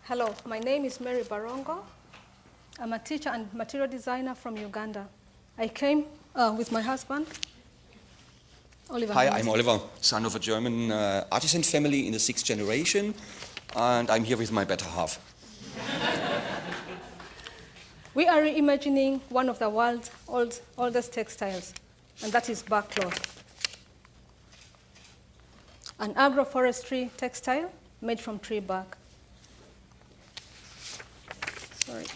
Hello, my name is Mary Barongo. I'm a teacher and material designer from Uganda. I came with my husband, Oliver. Hi, I'm Oliver, son of a German artisan family in the 6th generation, and I'm here with my better half. We are reimagining one of the world's oldest textiles, and that is bark cloth, an agroforestry textile made from tree bark. Sorry.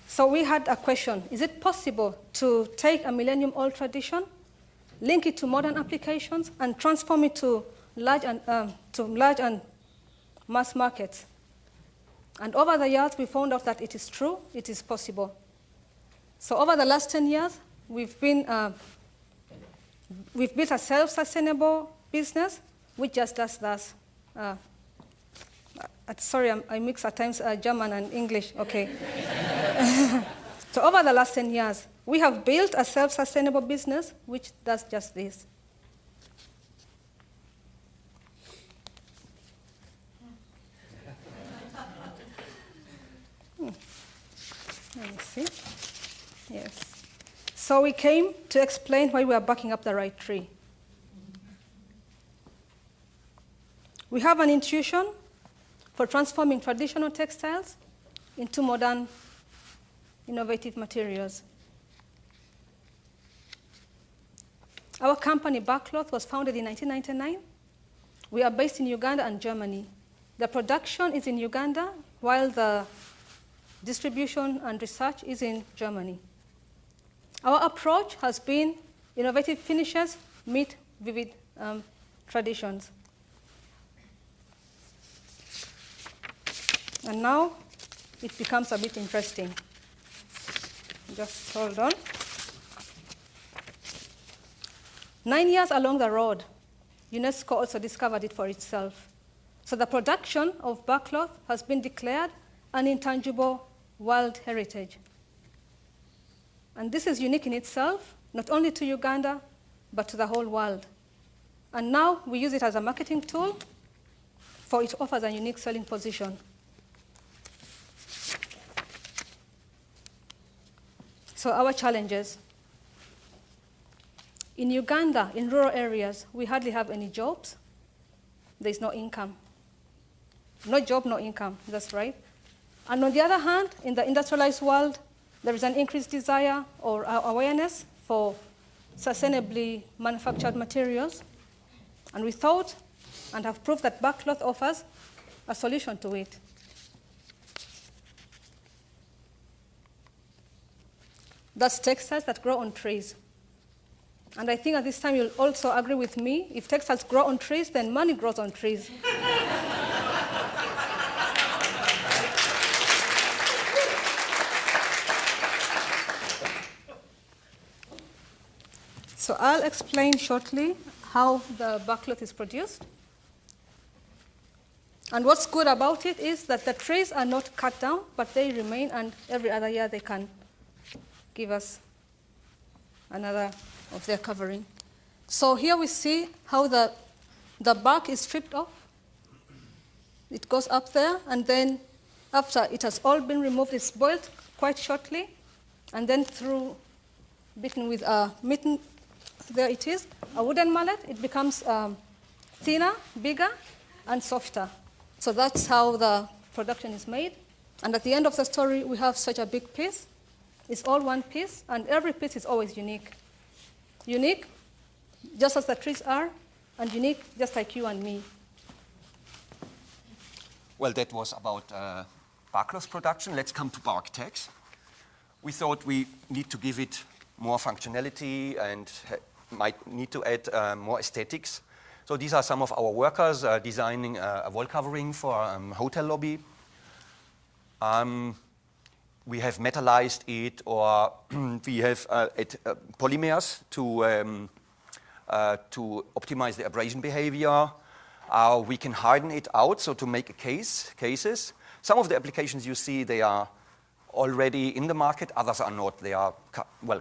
So we had a question. Is it possible to take a millennium-old tradition, link it to modern applications, and transform it to large and mass markets? And over the years, we found out that it is true, it is possible. So over the last 10 years, we've built a self-sustainable business which just does this. Sorry, I mix at times German and English, okay. So over the last 10 years, we have built a self-sustainable business which does just this. Let me see. Yes. So we came to explain why we are backing up the right tree. We have an intuition for transforming traditional textiles into modern, innovative materials. Our company, Barkcloth, was founded in 1999. We are based in Uganda and Germany. The production is in Uganda, while the distribution and research is in Germany. Our approach has been innovative finishes meet vivid traditions. And now it becomes a bit interesting. Just hold on. 9 years along the road, UNESCO also discovered it for itself. So the production of barkcloth has been declared an intangible world heritage. And this is unique in itself, not only to Uganda, but to the whole world. And now we use it as a marketing tool, for it offers a unique selling position. So our challenges. In Uganda, in rural areas, we hardly have any jobs. There's no income. No job, no income, that's right. And on the other hand, in the industrialized world, there is an increased desire or awareness for sustainably manufactured materials. And we thought and have proved that barkcloth offers a solution to it. That's textiles that grow on trees. And I think at this time you'll also agree with me, if textiles grow on trees, then money grows on trees. So I'll explain shortly how the barkcloth is produced. And what's good about it is that the trees are not cut down, but they remain, and every other year they can give us another of their covering. So here we see how the bark is stripped off. It goes up there, and then after it has all been removed, it's boiled quite shortly, and then beaten with a mitten, there it is, a wooden mallet, it becomes thinner, bigger, and softer. So that's how the production is made. And at the end of the story, we have such a big piece. It's all one piece, and every piece is always unique. Unique, just as the trees are, and unique, just like you and me. Well, that was about barkcloth production. Let's come to Barktex. We thought we need to give it more functionality and might need to add more aesthetics. So these are some of our workers designing a wall covering for a hotel lobby. We have metallized it, or we have polymers to optimize the abrasion behavior. We can harden it out, so to make cases. Some of the applications you see, they are already in the market, others are not. They are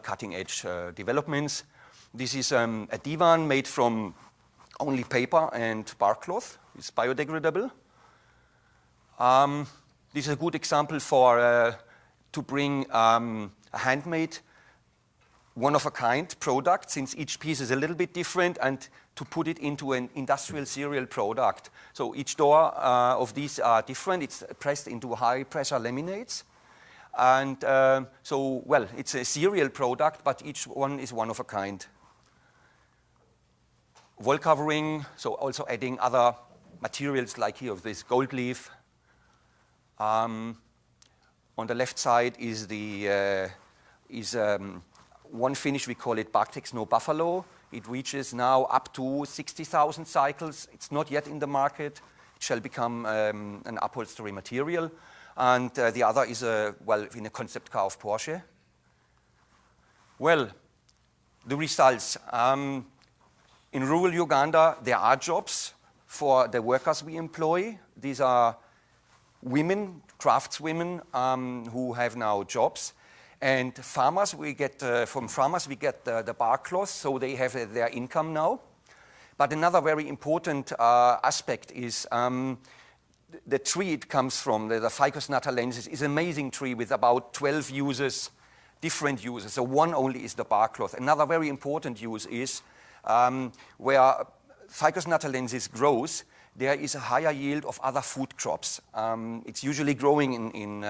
cutting-edge developments. This is a divan made from only paper and barkcloth. It's biodegradable. This is a good example for to bring a handmade, one-of-a-kind product, since each piece is a little bit different, and to put it into an industrial serial product. So each door of these are different. It's pressed into high-pressure laminates. And so, well, it's a serial product, but each one is one of a kind. Wall covering, so also adding other materials like here, this gold leaf. On the left side is the one finish, we call it Barktex No Buffalo. It reaches now up to 60,000 cycles. It's not yet in the market. It shall become an upholstery material. And the other is, well, in a concept car of Porsche. Well, the results. In rural Uganda, there are jobs for the workers we employ. These are women, craftswomen, who have now jobs. And farmers, we get, from farmers, we get the bark cloth, so they have their income now. But another very important aspect is the tree it comes from, the Ficus natalensis, is an amazing tree with about 12 uses, different uses. So one only is the bark cloth. Another very important use is where Ficus natalensis grows, there is a higher yield of other food crops. It's usually growing in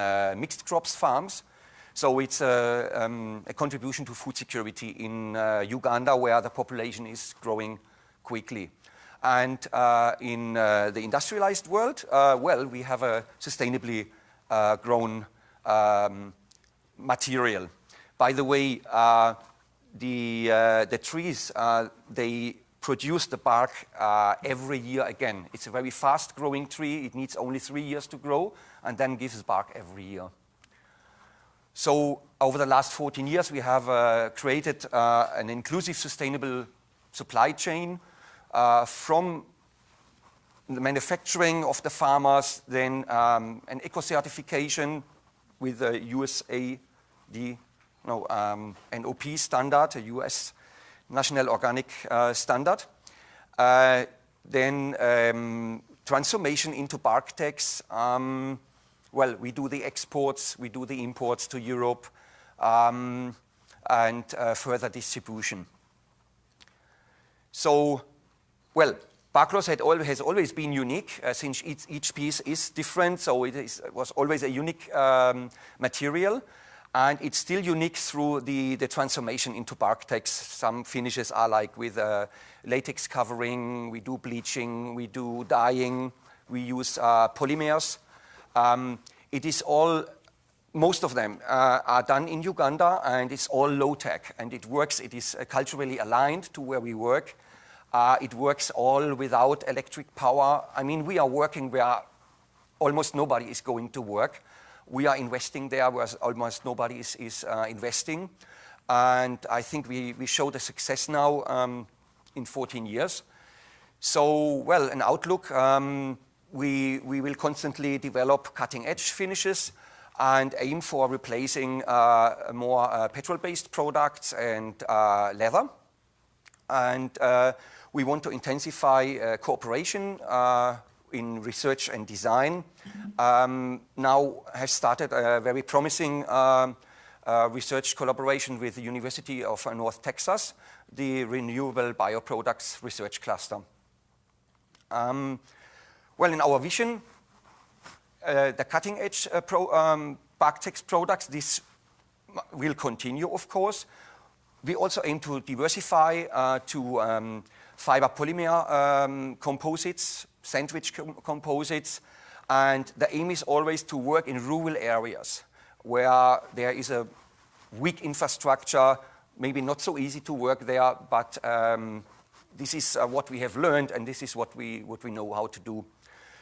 mixed crops farms. So it's a contribution to food security in Uganda, where the population is growing quickly. And in the industrialized world, well, we have a sustainably grown material. By the way, the trees, they produce the bark every year again. It's a very fast-growing tree. It needs only 3 years to grow, and then gives bark every year. So over the last 14 years, we have created an inclusive, sustainable supply chain from the manufacturing of the farmers, then an eco-certification with the NOP standard, a US National Organic Standard. Then transformation into Barktex. Well, we do the exports, we do the imports to Europe, and further distribution. So, well, bark has always been unique, since each piece is different, so it was always a unique material. And it's still unique through the transformation into Barktex. Some finishes are like with latex covering, we do bleaching, we do dyeing, we use polymers. It is all, most of them are done in Uganda, and it's all low-tech, and it works, it is culturally aligned to where we work. It works all without electric power. I mean, we are working where almost nobody is going to work. We are investing there where almost nobody is investing. And I think we showed a success now in 14 years. So, well, an outlook, we will constantly develop cutting-edge finishes and aim for replacing more petrol-based products and leather. And we want to intensify cooperation in research and design. Now have started a very promising research collaboration with the University of North Texas, the Renewable Bioproducts Research Cluster. Well, in our vision, the cutting-edge Barktex products, this will continue, of course. We also aim to diversify to fiber polymer composites, sandwich composites, and the aim is always to work in rural areas where there is a weak infrastructure, maybe not so easy to work there, but this is what we have learned, and this is what we know how to do.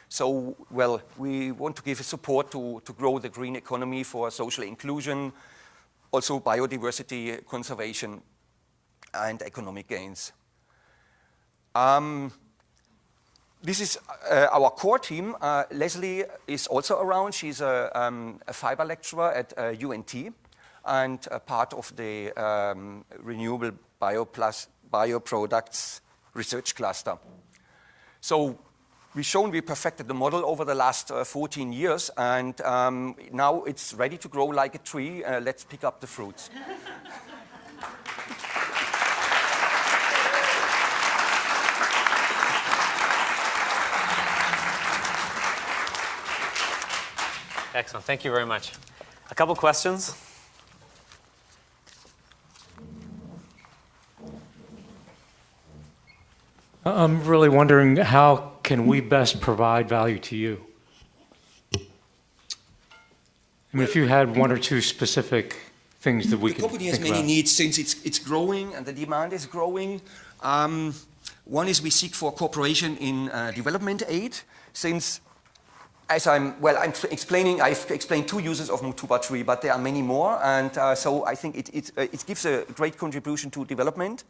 So, well, we want to give support to grow the green economy for social inclusion, also biodiversity conservation and economic gains. This is our core team. Leslie is also around. She's a fiber lecturer at UNT and a part of the Renewable Bioproducts Research Cluster. So we've shown we perfected the model over the last 14 years, and now it's ready to grow like a tree. Let's pick up the fruits. Excellent. Thank you very much. A couple questions. I'm really wondering, how can we best provide value to you? I mean, if you had one or two specific things that we could The company has think many about. needs since it's growing and the demand is growing. One is we seek for cooperation in development aid, since as I've explained 2 uses of Mutuba tree, but there are many more, and so I think it gives a great contribution to development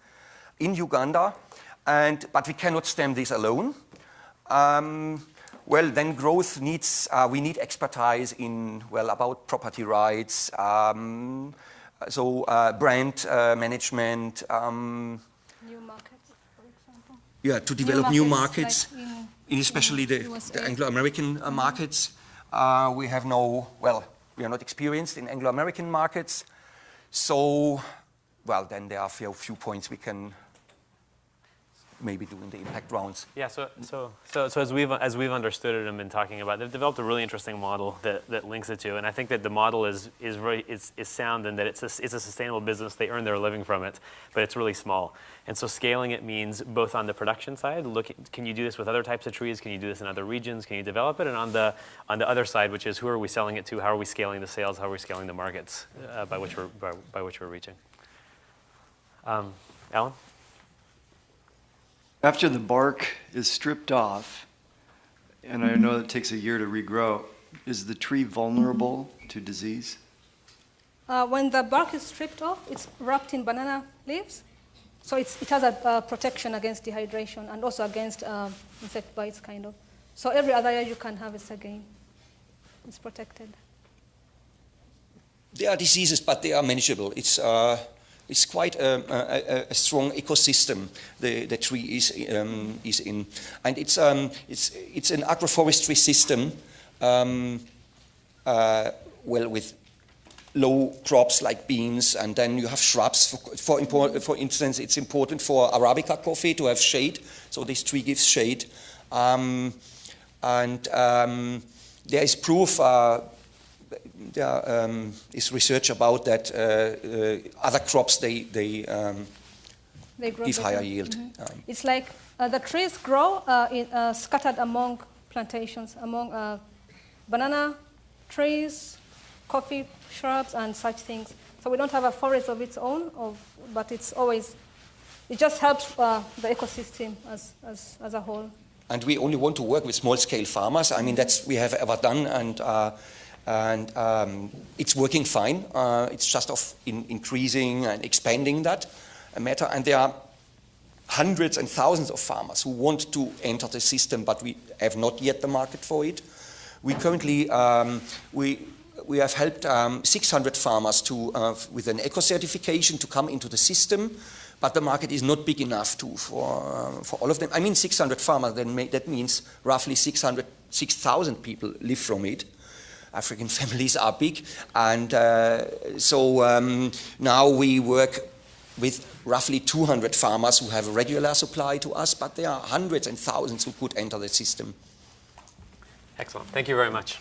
in Uganda, but we cannot stem this alone. Well, then growth needs, we need expertise in, about property rights, brand management. New markets, for example. Yeah, to develop new markets. Like especially the Anglo-American markets. We have we are not experienced in Anglo-American markets. So, then there are a few points we can maybe do in the impact rounds. Yeah, so as we've understood it and been talking about, they've developed a really interesting model that links it to, and I think that the model is sound, and that it's a sustainable business. They earn their living from it, but it's really small. And so scaling it means both on the production side, can you do this with other types of trees? Can you do this in other regions? Can you develop it? And on the other side, which is who are we selling it to? How are we scaling the sales? How are we scaling the markets by which we're reaching? Alan? After the bark is stripped off, and I know it takes a year to regrow, is the tree vulnerable to disease? When the bark is stripped off, it's wrapped in banana leaves. So it has a protection against dehydration and also against insect bites, kind of. So every other year you can harvest again. It's protected. There are diseases, but they are manageable. It's quite a strong ecosystem the tree is in, and it's an agroforestry system, with low crops like beans, and then you have shrubs. For instance, it's important for Arabica coffee to have shade, so this tree gives shade, and there is proof. There is research about that other crops they grow give higher yield. Mm-hmm. It's like the trees grow scattered among plantations, among banana trees, coffee shrubs, and such things. So we don't have a forest of its own, but it just helps the ecosystem as a whole. And we only want to work with small-scale farmers. I mean, that's we have ever done, and it's working fine. It's just increasing and expanding that matter. And there are hundreds and thousands of farmers who want to enter the system, but we have not yet the market for it. We currently we have helped 600 farmers with an eco certification to come into the system, but the market is not big enough for all of them. I mean, 600 farmers. That means roughly 6,000 people live from it. African families are big, and now we work with roughly 200 farmers who have a regular supply to us, but there are hundreds and thousands who could enter the system. Excellent. Thank you very much.